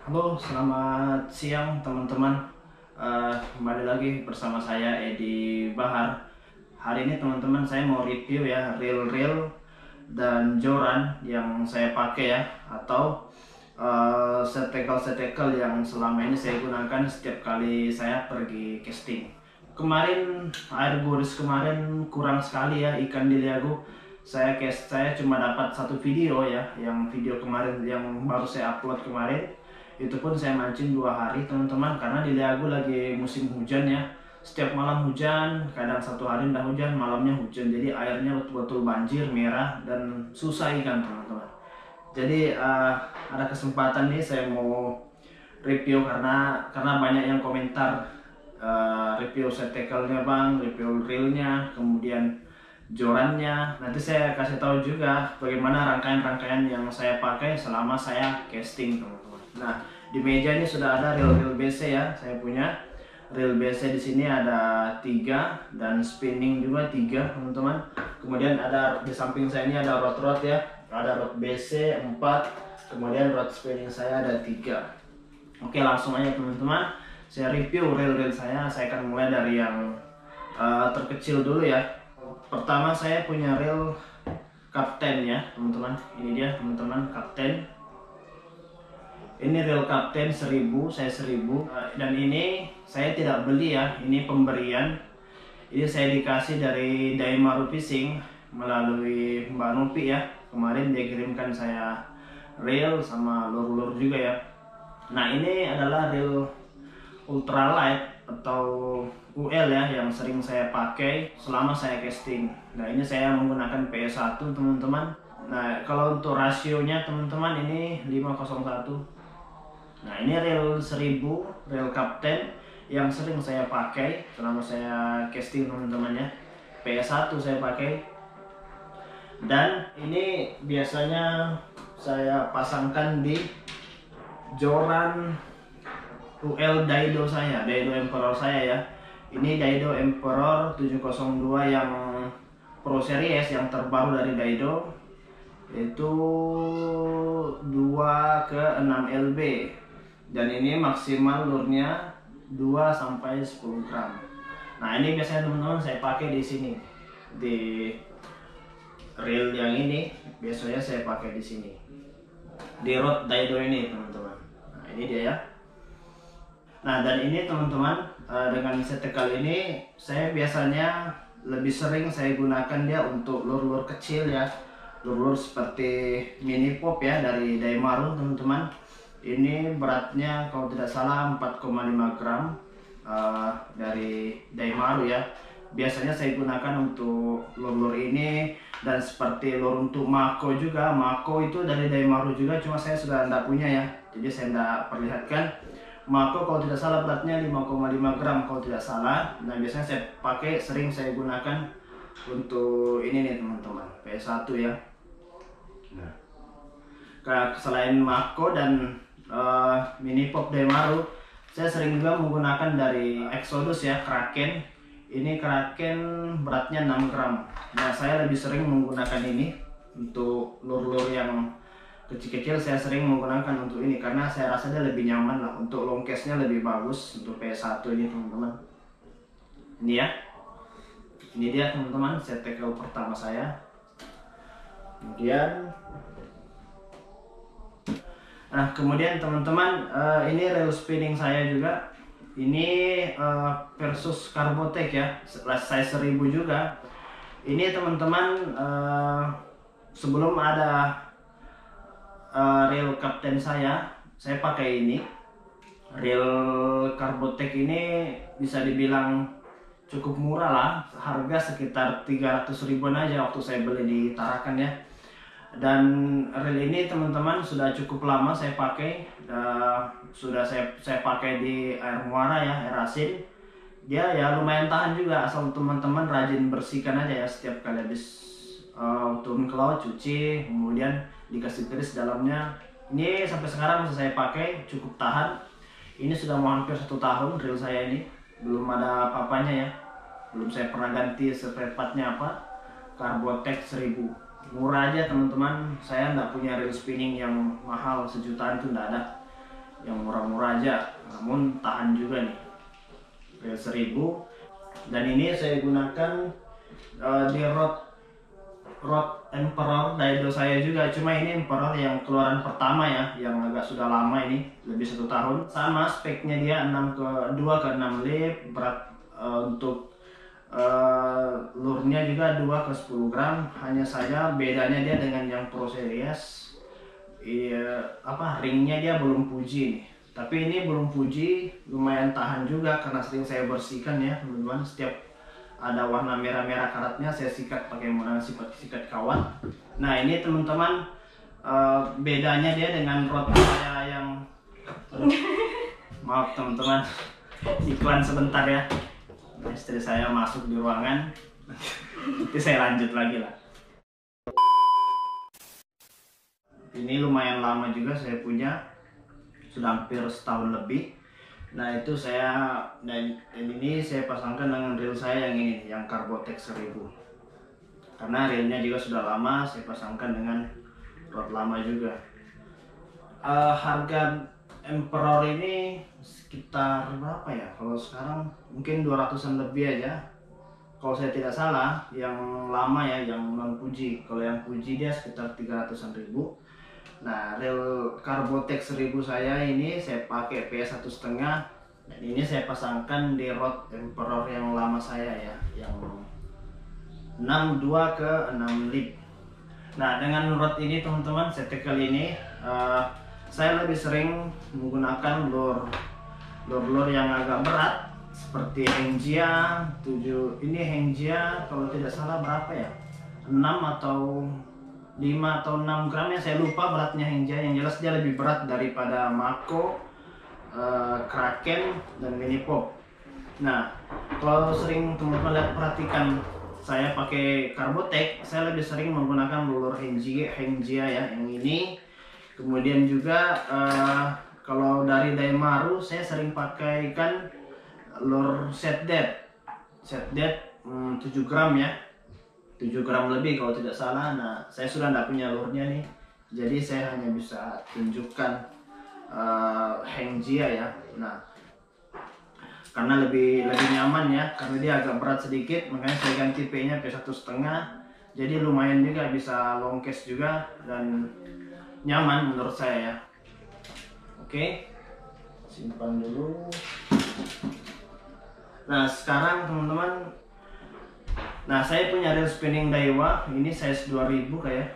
Halo, selamat siang teman-teman. Kembali lagi bersama saya Edi Bahar. Hari ini teman-teman saya mau review ya reel-reel dan joran yang saya pakai ya, atau setekel-setekel yang selama ini saya gunakan setiap kali saya pergi casting. Kemarin air gurus kemarin kurang sekali ya ikan di Liago. Saya cuma dapat satu video ya, yang video kemarin yang baru saya upload kemarin. Itu pun saya mancing 2 hari teman-teman, karena di Liago lagi musim hujan ya. Setiap malam hujan, kadang satu hari ndak hujan, malamnya hujan. Jadi airnya betul-betul banjir, merah, dan susah ikan teman-teman. Jadi ada kesempatan nih saya mau review, karena banyak yang komentar review set tackle-nya bang, review reelnya, kemudian jorannya. Nanti saya kasih tahu juga bagaimana rangkaian-rangkaian yang saya pakai selama saya casting teman-teman. Nah, di meja ini sudah ada reel BC ya. Saya punya reel BC di sini ada 3 dan spinning juga 3 teman-teman. Kemudian ada di samping saya ini ada rod ya. Ada rod BC 4, kemudian rod spinning saya ada 3. Oke, langsung aja teman-teman. Saya review reel saya. Saya akan mulai dari yang terkecil dulu ya. Pertama saya punya reel Kapten ya teman-teman. Ini dia teman-teman, Kapten. Ini reel Kapten 1000, saya 1000. Dan ini saya tidak beli ya, ini pemberian. Ini saya dikasih dari Daimaru Fishing melalui Mbak Nopi ya. Kemarin dia kirimkan saya reel sama lure-lure juga ya. Nah, ini adalah reel ultralight atau UL ya, yang sering saya pakai selama saya casting. Nah, ini saya menggunakan PS1 teman-teman. Nah, kalau untuk rasionya teman-teman ini 501. Nah, ini reel 1000, reel Kapten yang sering saya pakai selama saya casting teman-teman ya. PS1 saya pakai. Dan ini biasanya saya pasangkan di joran UL Daido saya, Daido Emperor saya ya. Ini Daido Emperor 702 yang Pro Series yang terbaru dari Daido, yaitu 2 ke 6 lb. Dan ini maksimal lurnya 2 sampai 10 gram. Nah, ini biasanya teman-teman saya pakai di sini. Di reel yang ini biasanya saya pakai di sini. Di rod Daido ini teman-teman. Nah, ini dia ya. Nah, dan ini teman-teman, dengan setekal ini saya biasanya lebih sering saya gunakan dia untuk lure-lure kecil ya. Lure-lure seperti mini pop ya dari Daimaru teman-teman. Ini beratnya kalau tidak salah 4,5 gram dari Daimaru ya. Biasanya saya gunakan untuk lure-lure ini, dan seperti lure untuk Mako juga. Mako itu dari Daimaru juga, cuma saya sudah tidak punya ya, jadi saya tidak perlihatkan. Mako kalau tidak salah beratnya 5,5 gram kalau tidak salah. Nah, biasanya saya pakai, sering saya gunakan untuk ini nih teman-teman, PS1 ya. Nah, selain Mako dan mini pop Daimaru, saya sering juga menggunakan dari Exodus ya, Kraken. Ini Kraken beratnya 6 gram. Nah, saya lebih sering menggunakan ini untuk lure-lure yang kecil-kecil. Saya sering menggunakan untuk ini karena saya rasa dia lebih nyaman lah, untuk long case-nya lebih bagus untuk PS1 ini teman-teman. Ini ya. Ini dia teman-teman set tackle pertama saya. Kemudian teman-teman, ini reel spinning saya juga. Ini versus Carbotech ya, size 1000 juga. Ini teman-teman, sebelum ada reel Kapten saya pakai ini. Reel Carbotech ini bisa dibilang cukup murah lah, harga sekitar 300 ribuan aja waktu saya beli di Tarakan ya. Dan reel ini teman-teman sudah cukup lama saya pakai, sudah saya pakai di air muara ya, air asin. Dia ya lumayan tahan juga, asal teman-teman rajin bersihkan aja ya setiap kali habis turun ke laut, cuci, kemudian dikasih keris dalamnya. Ini sampai sekarang masih saya pakai, cukup tahan. Ini sudah mau hampir 1 tahun reel saya ini, belum ada apa-apanya ya, belum saya pernah ganti spare partnya apa. Carbotech 1000, murah aja teman-teman. Saya nggak punya reel spinning yang mahal sejutaan, itu nggak ada. yang murah-murah aja, namun tahan juga nih, rel 1000. Dan ini saya gunakan di rod Emperor Daido saya juga, cuma ini Emperor yang keluaran pertama ya, yang agak sudah lama, ini lebih 1 tahun. Sama speknya dia 2 ke 6 lip, berat untuk lurnya juga 2 ke 10 gram. Hanya saja bedanya dia dengan yang Pro Series, ringnya dia belum Fuji nih. Tapi ini belum Fuji, lumayan tahan juga karena sering saya bersihkan ya teman-teman. Setiap ada warna merah-merah karatnya saya sikat pakai menggunakan sikat kawat. Nah ini teman-teman, bedanya dia dengan rod saya yang maaf teman-teman, iklan sebentar ya, istri saya masuk di ruangan. Nanti saya lanjut lagi lah. Ini lumayan lama juga saya punya, sudah hampir setahun lebih. Nah itu dan ini saya pasangkan dengan reel saya yang ini, yang Carbotex 1000. Karena reelnya juga sudah lama, saya pasangkan dengan rod lama juga. Harga Emperor ini sekitar berapa ya? Kalau sekarang mungkin 200-an lebih aja. Kalau saya tidak salah, yang lama ya, yang non Fuji. Kalau yang Fuji dia sekitar 300-an ribu. Nah, reel Carbotex 1000 saya ini saya pakai P1,5, dan ini saya pasangkan di rod Emperor yang lama saya ya, yang 62 ke 6 lip. Nah, dengan rod ini teman-teman, setek kali ini saya lebih sering menggunakan lure yang agak berat seperti Hengjia 7. Ini Hengjia kalau tidak salah berapa ya? 6 atau 5 atau 6 gram ya, saya lupa beratnya Hengjia. Yang jelas dia lebih berat daripada Mako, Kraken, dan Mini Pop. Nah, kalau sering teman-teman perhatikan saya pakai Carbotex, saya lebih sering menggunakan lure Hengjia ya, yang ini. Kemudian juga kalau dari Daimaru saya sering pakaikan lure Set Dead 7 gram ya, 7 gram lebih kalau tidak salah. Nah, saya sudah tidak punya lurnya nih, jadi saya hanya bisa tunjukkan Hengjia ya. Nah, karena lebih nyaman ya, karena dia agak berat sedikit, makanya saya ganti P-nya P1,5. Jadi lumayan juga, bisa long cast juga dan nyaman menurut saya ya. Oke, simpan dulu. Nah sekarang teman-teman, nah saya punya reel spinning Daiwa, ini size 2000 kayak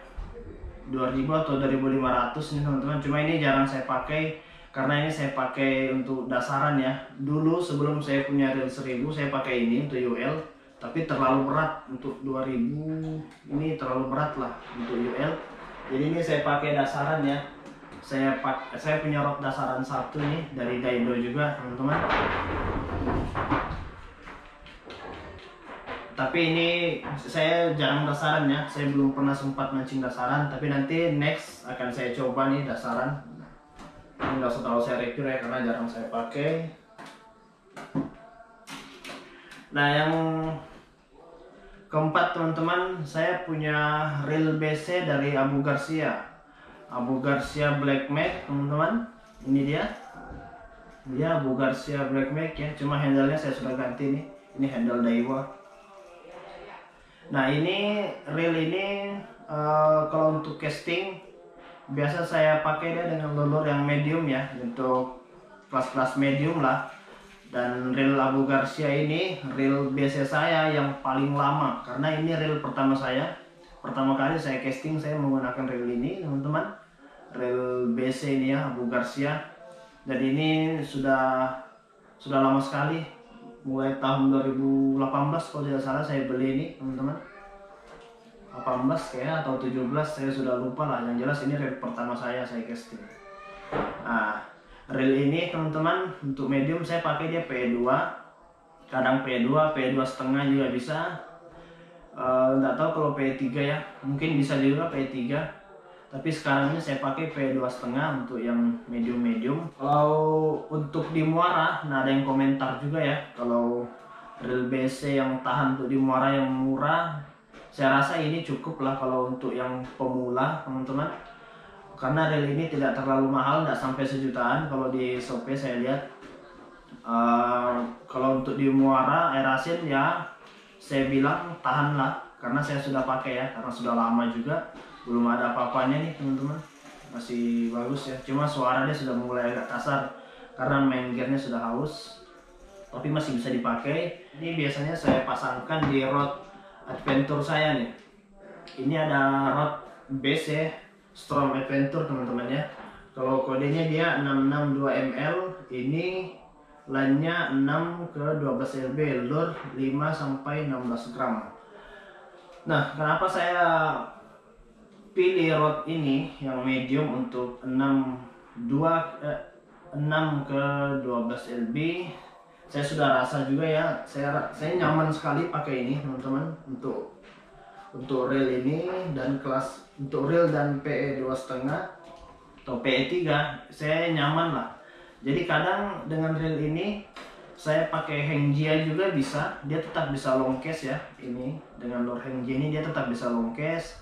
2000 atau 2500 nih teman-teman. Cuma ini jarang saya pakai karena ini saya pakai untuk dasaran ya. Dulu sebelum saya punya reel 1000 saya pakai ini untuk UL, tapi terlalu berat untuk 2000. Ini terlalu berat lah untuk UL. Jadi ini saya pakai dasaran ya. Saya punya rod dasaran satu nih dari Daido juga teman-teman. Tapi ini saya jarang dasaran ya. Saya belum pernah sempat mancing dasaran. Tapi nanti next akan saya coba nih dasaran. Ini nggak usah terlalu saya review ya karena jarang saya pakai. Nah yang keempat teman-teman, saya punya reel BC dari Abu Garcia Black Mag teman-teman. Ini dia Abu Garcia Black Mag ya, cuma handle-nya saya sudah ganti nih. Ini handle Daiwa. Nah ini reel ini kalau untuk casting biasa saya pakai dia dengan lure yang medium ya, untuk kelas-kelas medium lah. Dan reel Abu Garcia ini reel BC saya yang paling lama, karena ini reel pertama saya. Pertama kali saya casting saya menggunakan reel ini teman-teman, reel BC ini ya, Abu Garcia. Dan ini sudah lama sekali, mulai tahun 2018 kalau tidak salah saya beli ini teman-teman. 18 kayak atau 17, saya sudah lupa lah. Yang jelas ini reel pertama saya casting. Nah reel ini teman-teman untuk medium saya pakai dia P2, kadang P2 setengah juga bisa. Nggak tahu kalau P3 ya, mungkin bisa juga P3. Tapi sekarang ini saya pakai P2 setengah untuk yang medium. Kalau untuk di muara, nah ada yang komentar juga ya, kalau reel BC yang tahan untuk di muara yang murah, saya rasa ini cukup lah kalau untuk yang pemula teman-teman. karena reel ini tidak terlalu mahal, tidak sampai sejutaan. Kalau di Shopee saya lihat. Kalau untuk di Muara air asin ya saya bilang tahan lah, karena saya sudah pakai ya, karena sudah lama juga, belum ada apa-apanya nih teman-teman, masih bagus ya. Cuma suaranya sudah mulai agak kasar karena main gearnya sudah haus, tapi masih bisa dipakai. Ini biasanya saya pasangkan di rod adventure saya nih. Ini ada rod base ya, Strom Adventure teman-teman ya. Kalau kodenya dia 662 ml, ini lainnya 6 ke 12 lb, lure 5 sampai 16 gram. Nah, kenapa saya pilih rod ini yang medium untuk 6 ke 12 lb? Saya sudah rasa juga ya, saya nyaman sekali pakai ini teman-teman, untuk reel ini dan kelas untuk reel dan PE 2,5 atau PE 3 saya nyaman lah. Jadi kadang dengan reel ini saya pakai Hengjia juga bisa, dia tetap bisa long case ya. Ini dengan lure Hengjia ini dia tetap bisa long case.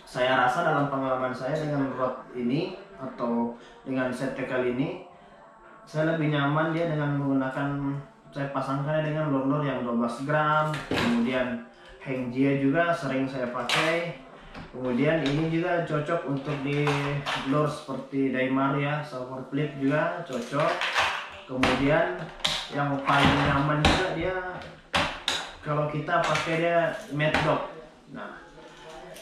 Saya rasa dalam pengalaman saya dengan rod ini atau dengan set kali ini, saya lebih nyaman dia dengan menggunakan, saya pasangkannya dengan lure yang 12 gram. Kemudian Hengjia juga sering saya pakai. Kemudian ini juga cocok untuk di lure seperti Daimaru ya, Silver Flip juga cocok. Kemudian yang paling nyaman juga dia kalau kita pakai dia Mad Dog. Nah,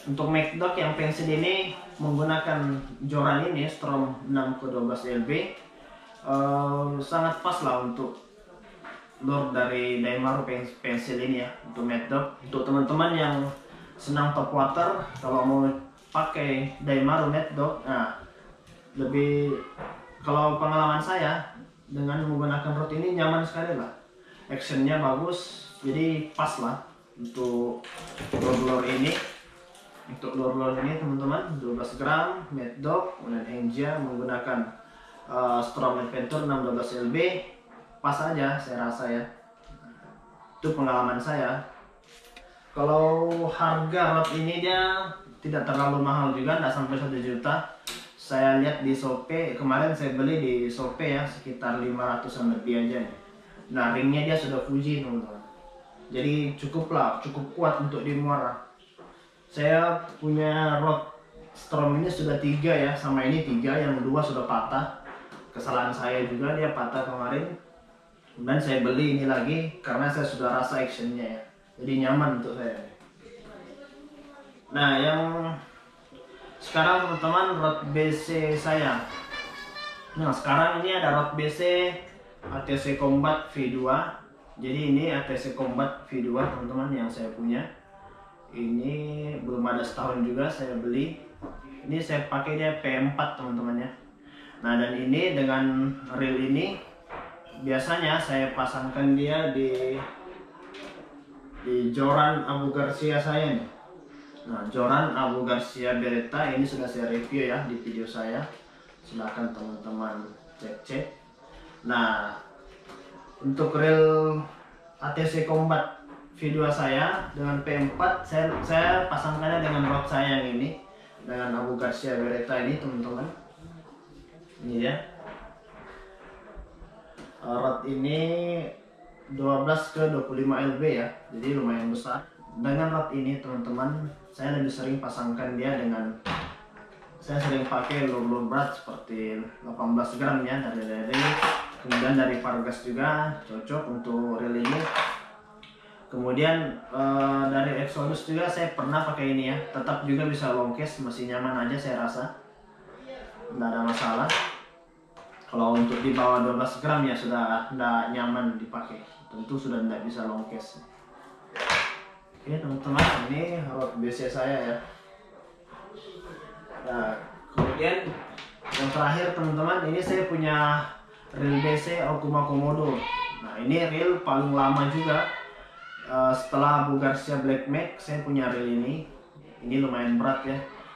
untuk Mad Dog yang pensil ini menggunakan joran ini Strom 6 ke 12 lb, sangat pas lah untuk lure dari Daimaru pensil ini ya, untuk Mad Dog. Untuk teman-teman yang senang top water, kalau mau pakai Daimaru Mad Dog, nah kalau pengalaman saya dengan menggunakan rod ini nyaman sekali lah, actionnya bagus, jadi pas lah untuk lure ini. Untuk lure ini teman-teman 12 gram Mad Dog, kemudian Hengjia menggunakan Strom Adventure 612 lb, pas aja saya rasa ya. Itu pengalaman saya. Kalau harga rod ini dia tidak terlalu mahal juga, tidak sampai 1 juta. Saya lihat di Shopee, kemarin saya beli di Shopee ya, sekitar 500-an lebih aja. Nah, ringnya dia sudah Fuji teman-teman. Jadi cukup kuat untuk di Muara. Saya punya rod Strom ini sudah 3 ya, sama ini 3, yang 2 sudah patah. Kesalahan saya juga, dia patah kemarin. Dan saya beli ini lagi karena saya sudah rasa actionnya ya. Jadi nyaman untuk saya. Nah, yang sekarang teman-teman rod BC saya. Nah, sekarang ini ada rod BC ATC Combat V2. Jadi ini ATC Combat V2 teman-teman yang saya punya. Ini belum ada setahun juga saya beli. Ini saya pakai dia P4 teman-teman ya. Nah, dan ini dengan reel ini biasanya saya pasangkan dia di joran Abu Garcia saya nih. Nah, joran Abu Garcia Beretta ini sudah saya review ya di video saya. Silahkan teman-teman cek-cek. Nah, untuk reel ATC Combat V2 saya dengan P4 saya pasangkannya dengan rod saya yang ini, dengan Abu Garcia Beretta ini teman-teman. Ini ya. Rod ini 12 ke 25 lb ya, jadi lumayan besar. Dengan rod ini teman-teman, saya lebih sering pasangkan dia dengan, saya sering pakai lure berat seperti 18 gram ya, dari kemudian dari Vargas juga cocok untuk reel ini. Kemudian dari Exodus juga saya pernah pakai ini ya, tetap juga bisa long case, masih nyaman aja saya rasa, nggak ada masalah. Kalau untuk di bawah 12 gram ya sudah tidak nyaman dipakai, tentu sudah tidak bisa long case. Oke teman-teman, ini rod BC saya ya. Nah, kemudian yang terakhir teman-teman, ini saya punya reel BC Okuma Komodo. Nah, ini reel paling lama juga. Setelah Abu Garcia Black Mac, saya punya reel ini. Ini lumayan berat ya.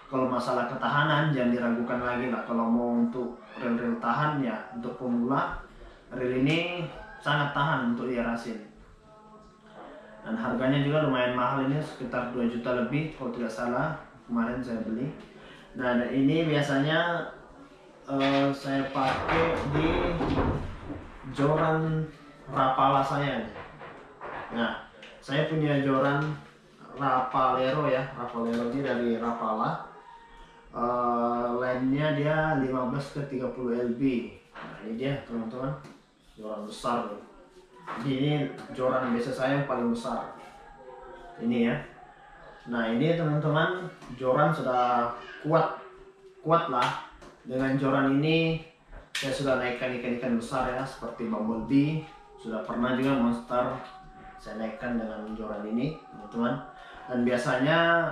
Kalau masalah ketahanan jangan diragukan lagi lah. Kalau mau untuk reel-reel tahan ya, untuk pemula reel ini sangat tahan untuk diarasin. Dan harganya juga lumayan mahal, ini sekitar 2 juta lebih kalau tidak salah kemarin saya beli. Nah, ini biasanya saya pakai di joran Rapala saya. Nah, saya punya joran Rapalero ya. Rapalero ini dari Rapala. Lensnya dia 15 ke 30 lb. Nah, ini dia teman-teman, joran besar. Ini joran biasa saya yang paling besar. Ini ya. Nah, ini teman-teman, joran sudah kuat lah. Dengan joran ini saya sudah naikkan ikan-ikan besar ya, seperti bumblebee. Sudah pernah juga monster saya naikkan dengan joran ini, teman-teman. Dan biasanya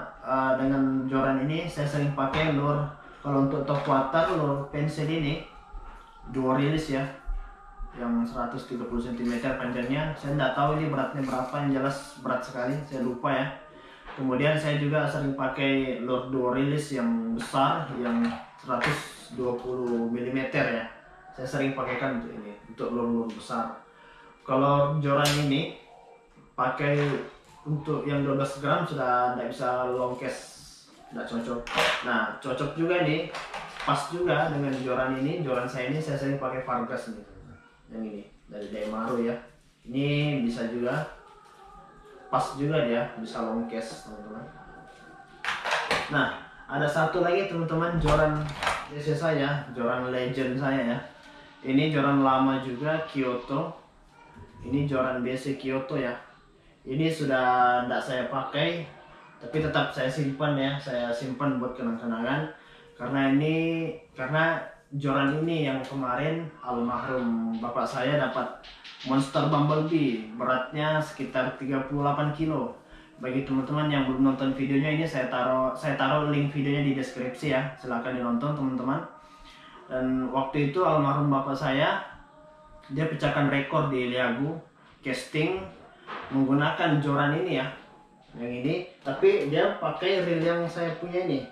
dengan joran ini saya sering pakai lure. Kalau untuk top water, lure pensil ini dual release ya, yang 130 cm panjangnya. Saya tidak tahu ini beratnya berapa, yang jelas berat sekali, saya lupa ya. Kemudian saya juga sering pakai lure dual release yang besar, yang 120 mm ya. Saya sering pakaikan untuk ini, untuk lure besar. Kalau joran ini pakai untuk yang 12 gram sudah tidak bisa long cast, tidak cocok. Nah, cocok juga nih, pas juga dengan joran ini. Joran saya ini saya sering pakai Vargas nih, yang ini dari Daimaru ya. Ini bisa juga, pas juga dia, bisa long cast teman-teman. Nah, ada satu lagi teman-teman, joran biasa saya, joran legend saya ya. Ini joran lama juga, Kyoto. Ini joran BC Kyoto ya. Ini sudah tidak saya pakai, tapi tetap saya simpan ya. Saya simpan buat kenang-kenangan. Karena joran ini yang kemarin almarhum bapak saya dapat monster bumblebee, beratnya sekitar 38 kilo. Bagi teman-teman yang belum nonton videonya, ini saya taruh link videonya di deskripsi ya. Silahkan dinonton teman-teman. Dan waktu itu almarhum bapak saya, dia pecahkan rekor di Liagu casting menggunakan joran ini ya, yang ini. Tapi dia pakai reel yang saya punya ini,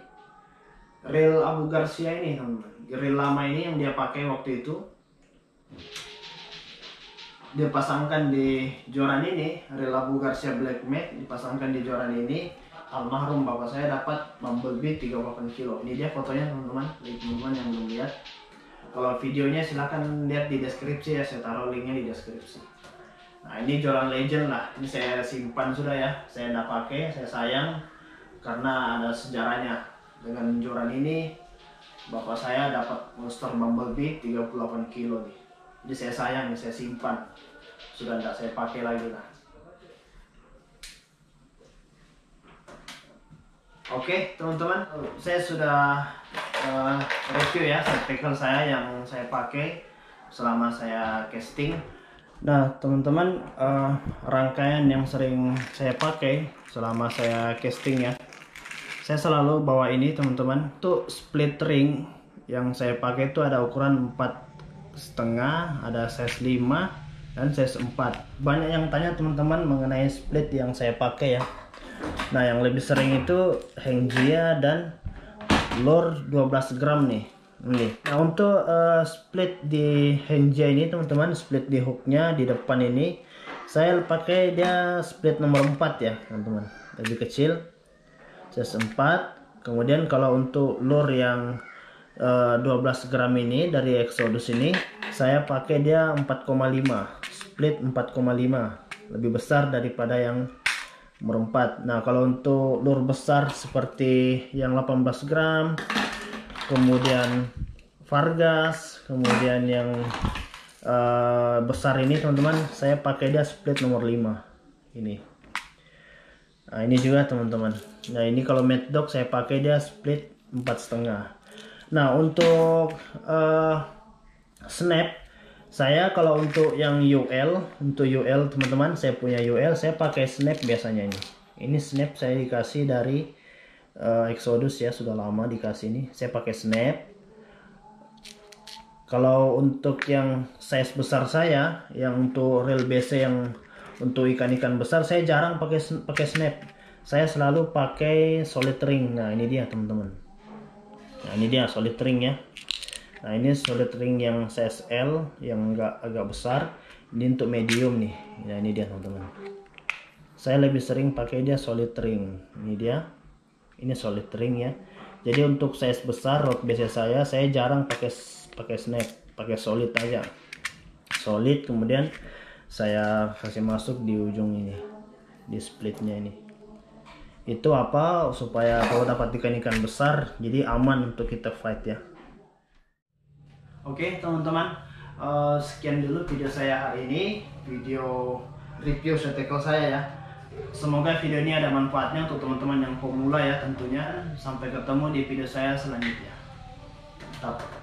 reel Abu Garcia ini teman-teman. Reel lama ini yang dia pakai waktu itu, dia pasangkan di joran ini. Reel Abu Garcia Black Matte dipasangkan di joran ini. Almarhum bapak saya dapat bumblebee 38 kilo. Ini dia fotonya teman-teman, bagi teman-teman yang belum lihat. Kalau videonya silahkan lihat di deskripsi ya, saya taruh linknya di deskripsi. Nah, ini joran legend lah. Ini saya simpan sudah ya. Saya tidak pakai, saya sayang, karena ada sejarahnya. Dengan joran ini bapak saya dapat monster bumblebee 38 kilo nih. Jadi saya sayang, saya simpan. Sudah tidak saya pakai lagi lah. Oke teman-teman, saya sudah review ya spectacle saya yang saya pakai selama saya casting. Nah teman-teman, rangkaian yang sering saya pakai selama saya casting ya, saya selalu bawa ini teman-teman. Untuk split ring yang saya pakai itu ada ukuran 4,5, ada size 5 dan size 4. Banyak yang tanya teman-teman mengenai split yang saya pakai ya. Nah, yang lebih sering itu Hengjia dan lure 12 gram nih. Nah, untuk split di Hengjia ini teman-teman, split di hooknya di depan ini, saya pakai dia split nomor 4 ya teman-teman, lebih kecil, size 4. Kemudian kalau untuk lure yang 12 gram ini dari Exodus ini, saya pakai dia 4,5, split 4,5, lebih besar daripada yang nomor 4. Nah, kalau untuk lure besar seperti yang 18 gram, kemudian Vargas, kemudian yang besar ini teman-teman, saya pakai dia split nomor 5 ini. Nah, ini juga teman-teman. Nah, ini kalau Mad Dog saya pakai dia split 4,5. Nah, untuk snap, saya kalau untuk yang UL, teman-teman, saya punya UL, saya pakai snap biasanya ini. Ini snap saya dikasih dari Exodus ya, sudah lama dikasih ini. Saya pakai snap. Kalau untuk yang size besar saya, yang untuk reel BC yang untuk ikan-ikan besar, saya jarang pakai snap. Saya selalu pakai solid ring. Nah, ini dia teman-teman. Nah, ini dia solid ring ya. Nah, ini solid ring yang size L yang agak besar. Ini untuk medium nih. Nah, ini dia teman-teman. Saya lebih sering pakai dia solid ring. Ini dia. Ini solid ring ya. Jadi untuk size besar rod biasa saya jarang pakai snap, pakai solid aja. Solid, kemudian saya kasih masuk di ujung ini, di splitnya ini. Itu apa, supaya kalau dapat ikan-ikan besar jadi aman untuk kita fight ya. Oke teman-teman, sekian dulu video saya hari ini, video review shad tackle saya ya. Semoga video ini ada manfaatnya untuk teman-teman yang pemula ya tentunya. Sampai ketemu di video saya selanjutnya. Mantap.